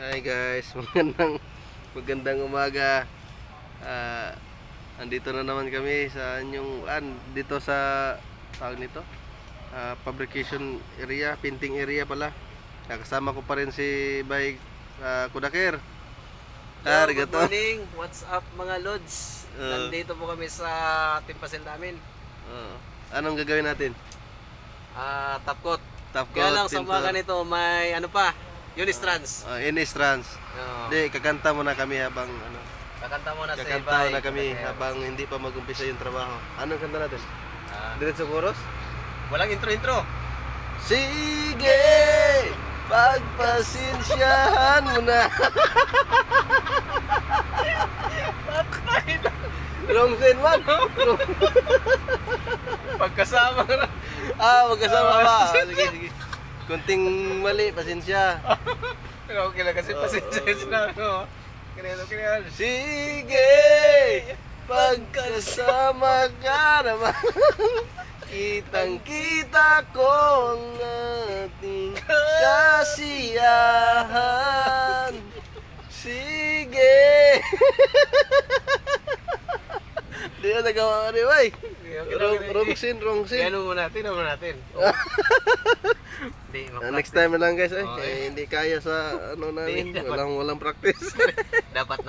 Hi guys, magandang umaga. Andito na naman kami sa dito sa tawag nito, fabrication area, painting area pala. Kasama ko pa rin si Bay Kudaker. Good morning, what's up mga lods? Nandito po kami sa timpasil namin. Anong gagawin natin? Top coat. Top coat. Kaya lang sa umaga nito may ano pa, Unistrans. Unistrans. Hindi, kakanta muna kami habang Kakanta muna sa kakanta ibay. muna kami habang hindi pa mag-umpisa yung trabaho. Anong kanta natin? Diretso chorus? Walang intro. Sige, pagpasensyahan mo na. Wrong scene man. Pagkasama na. Magkasama ba? Sige. Kunting mali, pasensya. Okay lang kasi pasensya na. Kinelo. Sige, pagkasama ka naman. Kitang-kita ko ang ating kasiyahan. Sige. Di na nagawa ka rin, bay. Wrong scene. Ano muna natin. Next time na lang guys, Okay. hindi kaya sa namin. Hindi, dapat. Walang practice. Dapat